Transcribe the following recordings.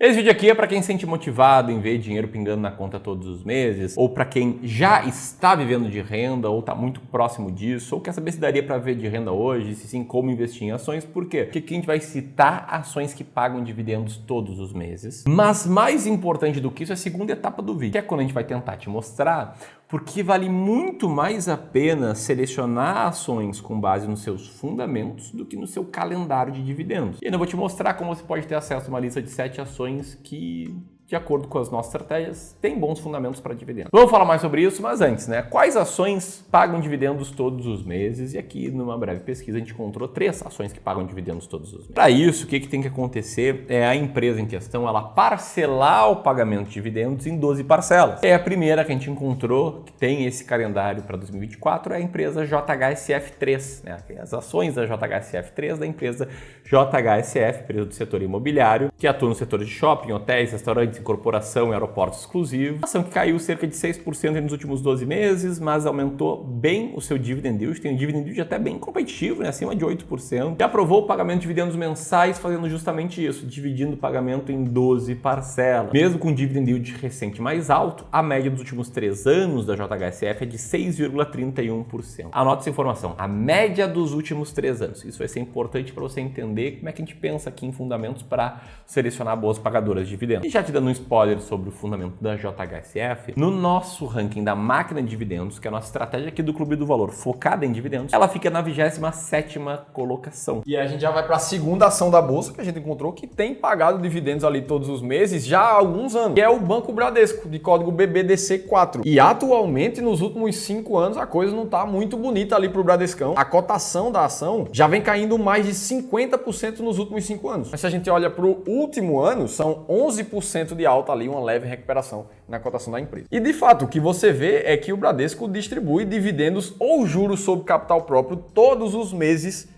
Esse vídeo aqui é para quem se sente motivado em ver dinheiro pingando na conta todos os meses, ou para quem já está vivendo de renda, ou está muito próximo disso, ou quer saber se daria para viver de renda hoje, se sim, como investir em ações. Por quê? Porque aqui a gente vai citar ações que pagam dividendos todos os meses. Mas mais importante do que isso é a segunda etapa do vídeo, que é quando a gente vai tentar te mostrar porque vale muito mais a pena selecionar ações com base nos seus fundamentos do que no seu calendário de dividendos. E ainda vou te mostrar como você pode ter acesso a uma lista de 7 ações que, de acordo com as nossas estratégias, tem bons fundamentos para dividendos. Vamos falar mais sobre isso, mas antes, né? Quais ações pagam dividendos todos os meses? E aqui, numa breve pesquisa, a gente encontrou 3 ações que pagam dividendos todos os meses. Para isso, o que tem que acontecer é a empresa em questão, ela parcelar o pagamento de dividendos em 12 parcelas. É a primeira que a gente encontrou, que tem esse calendário para 2024, é a empresa JHSF3, né? As ações da JHSF3, da empresa JHSF, empresa do setor imobiliário, que atua no setor de shopping, hotéis, restaurantes, incorporação e aeroportos exclusivos. Ação que caiu cerca de 6% nos últimos 12 meses, mas aumentou bem o seu dividend yield, tem um dividend yield até bem competitivo, né? Acima de 8%. E aprovou o pagamento de dividendos mensais, fazendo justamente isso, dividindo o pagamento em 12 parcelas. Mesmo com o dividend yield recente mais alto, a média dos últimos 3 anos da JHSF é de 6,31%. Anote essa informação, a média dos últimos 3 anos. Isso vai ser importante para você entender como é que a gente pensa aqui em fundamentos para selecionar boas pagadoras de dividendos. E já te dando um spoiler sobre o fundamento da JHSF, no nosso ranking da máquina de dividendos, que é a nossa estratégia aqui do Clube do Valor focada em dividendos, ela fica na 27ª colocação. E a gente já vai para a segunda ação da bolsa que a gente encontrou que tem pagado dividendos ali todos os meses já há alguns anos, que é o Banco Bradesco, de código BBDC4. E atualmente, nos últimos 5 anos, a coisa não está muito bonita ali para o Bradescão. A cotação da ação já vem caindo mais de 50% nos últimos 5 anos. Mas se a gente olha para o último ano, são 11% de alta ali, uma leve recuperação na cotação da empresa. E de fato, o que você vê é que o Bradesco distribui dividendos ou juros sobre capital próprio todos os meses.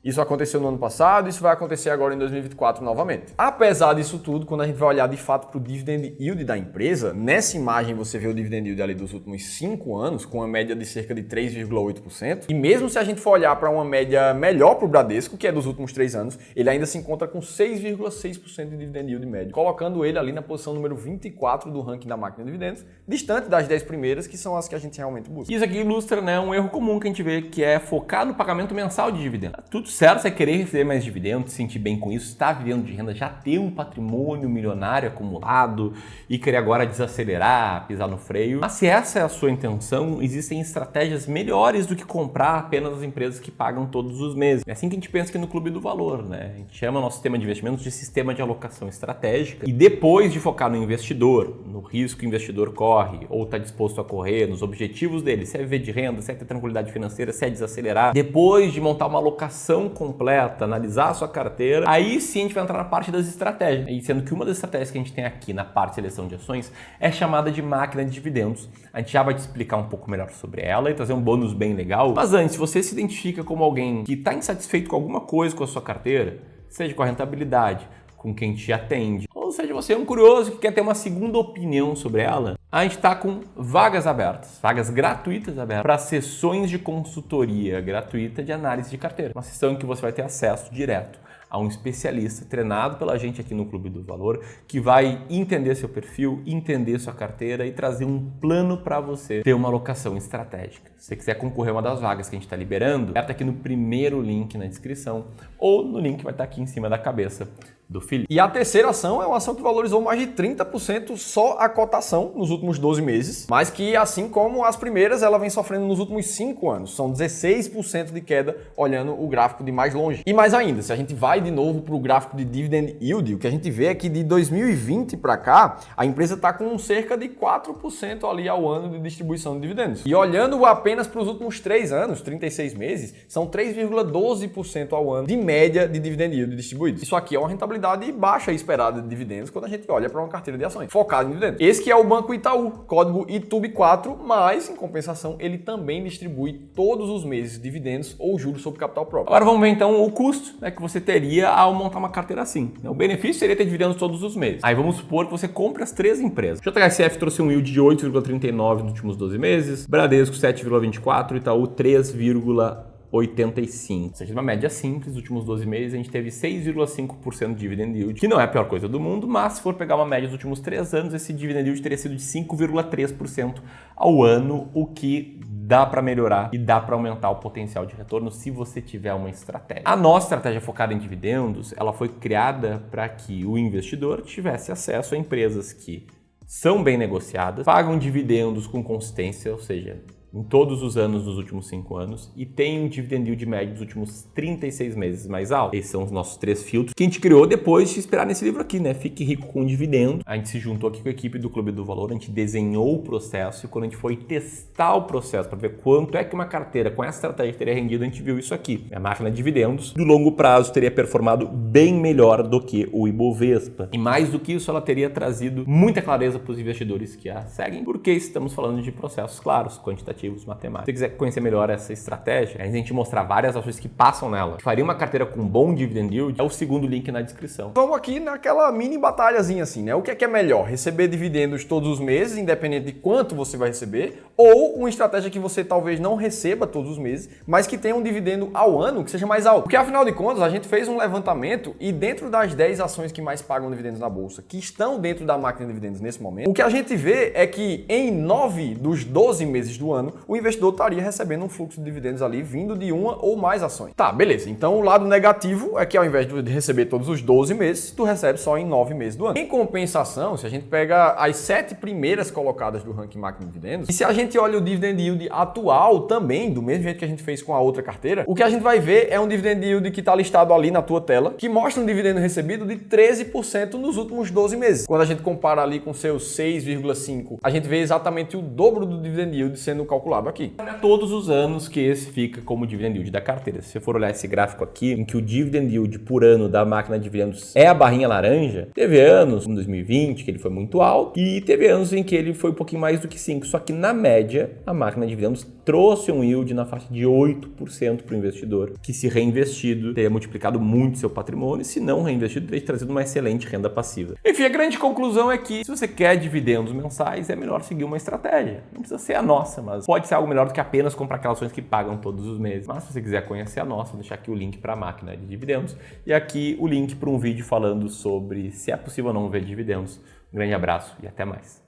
Isso aconteceu no ano passado, isso vai acontecer agora em 2024 novamente. Apesar disso tudo, quando a gente vai olhar de fato para o dividend yield da empresa, nessa imagem você vê o dividend yield ali dos últimos 5 anos, com uma média de cerca de 3,8%. E mesmo se a gente for olhar para uma média melhor para o Bradesco, que é dos últimos 3 anos, ele ainda se encontra com 6,6% de dividend yield médio, colocando ele ali na posição número 24 do ranking da máquina de dividendos, distante das 10 primeiras, que são as que a gente realmente busca. Isso aqui ilustra, né, um erro comum que a gente vê, que é focar no pagamento mensal de dividendos. Tudo certo, você querer receber mais dividendos, se sentir bem com isso, estar vivendo de renda, já ter um patrimônio milionário acumulado e querer agora desacelerar, pisar no freio. Mas se essa é a sua intenção, existem estratégias melhores do que comprar apenas as empresas que pagam todos os meses. É assim que a gente pensa aqui no Clube do Valor, né? A gente chama o nosso sistema de investimentos de sistema de alocação estratégica. E depois de focar no investidor, no risco que o investidor corre ou está disposto a correr, nos objetivos dele, se é viver de renda, se é ter tranquilidade financeira, se é desacelerar, depois de montar uma alocação completa, analisar a sua carteira, aí sim a gente vai entrar na parte das estratégias. E sendo que uma das estratégias que a gente tem aqui na parte de seleção de ações é chamada de máquina de dividendos. A gente já vai te explicar um pouco melhor sobre ela e trazer um bônus bem legal. Mas antes, se você se identifica como alguém que está insatisfeito com alguma coisa com a sua carteira, seja com a rentabilidade, com quem te atende, ou seja, você é um curioso que quer ter uma segunda opinião sobre ela, a gente está com vagas abertas, vagas gratuitas abertas para sessões de consultoria gratuita de análise de carteira. Uma sessão em que você vai ter acesso direto a um especialista treinado pela gente aqui no Clube do Valor, que vai entender seu perfil, entender sua carteira e trazer um plano para você ter uma alocação estratégica. Se você quiser concorrer a uma das vagas que a gente está liberando, aperta aqui no primeiro link na descrição ou no link que vai estar aqui em cima da cabeça do Felipe. E a terceira ação é uma ação que valorizou mais de 30% só a cotação nos últimos 12 meses, mas que, assim como as primeiras, ela vem sofrendo nos últimos 5 anos. São 16% de queda olhando o gráfico de mais longe. E mais ainda, se a gente vai de novo para o gráfico de dividend yield, o que a gente vê é que de 2020 para cá, a empresa está com cerca de 4% ali ao ano de distribuição de dividendos. E olhando apenas para os últimos 3 anos, 36 meses, são 3,12% ao ano de média de dividend yield distribuídos. Isso aqui é uma rentabilidade baixa e esperada de dividendos quando a gente olha para uma carteira de ações focada em dividendos. Esse que é o Banco Itaú, código ITUB4, mas em compensação ele também distribui todos os meses dividendos ou juros sobre capital próprio. Agora vamos ver então o custo, né, que você teria ao montar uma carteira assim. O benefício seria ter dividendos todos os meses. Aí vamos supor que você compra as 3 empresas. JHSF trouxe um yield de 8,39 nos últimos 12 meses, Bradesco 7,24, Itaú 3,1. 0,85. Ou seja, uma média simples, nos últimos 12 meses a gente teve 6,5% de dividend yield, que não é a pior coisa do mundo, mas se for pegar uma média dos últimos 3 anos, esse dividend yield teria sido de 5,3% ao ano, o que dá para melhorar e dá para aumentar o potencial de retorno se você tiver uma estratégia. A nossa estratégia focada em dividendos, ela foi criada para que o investidor tivesse acesso a empresas que são bem negociadas, pagam dividendos com consistência, ou seja, em todos os anos dos últimos 5 anos, e tem um dividend yield médio dos últimos 36 meses mais alto. Esses são os nossos 3 filtros que a gente criou depois de esperar nesse livro aqui, né? Fique rico com dividendo. A gente se juntou aqui com a equipe do Clube do Valor, a gente desenhou o processo e quando a gente foi testar o processo para ver quanto é que uma carteira com essa estratégia teria rendido, a gente viu isso aqui. A máquina de dividendos, no longo prazo, teria performado bem melhor do que o Ibovespa. E mais do que isso, ela teria trazido muita clareza para os investidores que a seguem, porque estamos falando de processos claros, quantitativos, matemáticos. Se você quiser conhecer melhor essa estratégia, a gente mostrar várias ações que passam nela, que faria uma carteira com bom dividend yield, é o segundo link na descrição. Vamos aqui naquela mini batalhazinha assim, né? O que é melhor? Receber dividendos todos os meses, independente de quanto você vai receber, ou uma estratégia que você talvez não receba todos os meses, mas que tenha um dividendo ao ano que seja mais alto. Porque afinal de contas, a gente fez um levantamento e dentro das 10 ações que mais pagam dividendos na bolsa, que estão dentro da máquina de dividendos nesse momento, o que a gente vê é que em 9 dos 12 meses do ano, o investidor estaria recebendo um fluxo de dividendos ali vindo de uma ou mais ações. Tá, beleza. Então o lado negativo é que ao invés de receber todos os 12 meses, tu recebe só em 9 meses do ano. Em compensação, se a gente pega as 7 primeiras colocadas do ranking máquina de dividendos, e se a gente olha o dividend yield atual também, do mesmo jeito que a gente fez com a outra carteira, o que a gente vai ver é um dividend yield que está listado ali na tua tela, que mostra um dividendo recebido de 13% nos últimos 12 meses. Quando a gente compara ali com seus 6,5%, a gente vê exatamente o dobro do dividend yield sendo calculado aqui. Não é todos os anos que esse fica como dividend yield da carteira. Se você for olhar esse gráfico aqui, em que o dividend yield por ano da máquina de dividendos é a barrinha laranja, teve anos, como 2020, que ele foi muito alto, e teve anos em que ele foi um pouquinho mais do que 5%. Só que na média, a máquina de dividendos trouxe um yield na faixa de 8% para o investidor, que se reinvestido teria multiplicado muito seu patrimônio, e se não reinvestido, teria trazido uma excelente renda passiva. Enfim, a grande conclusão é que se você quer dividendos mensais, é melhor seguir uma estratégia. Não precisa ser a nossa, mas pode ser algo melhor do que apenas comprar aquelas ações que pagam todos os meses. Mas se você quiser conhecer a nossa, vou deixar aqui o link para a máquina de dividendos e aqui o link para um vídeo falando sobre se é possível ou não ver dividendos. Um grande abraço e até mais.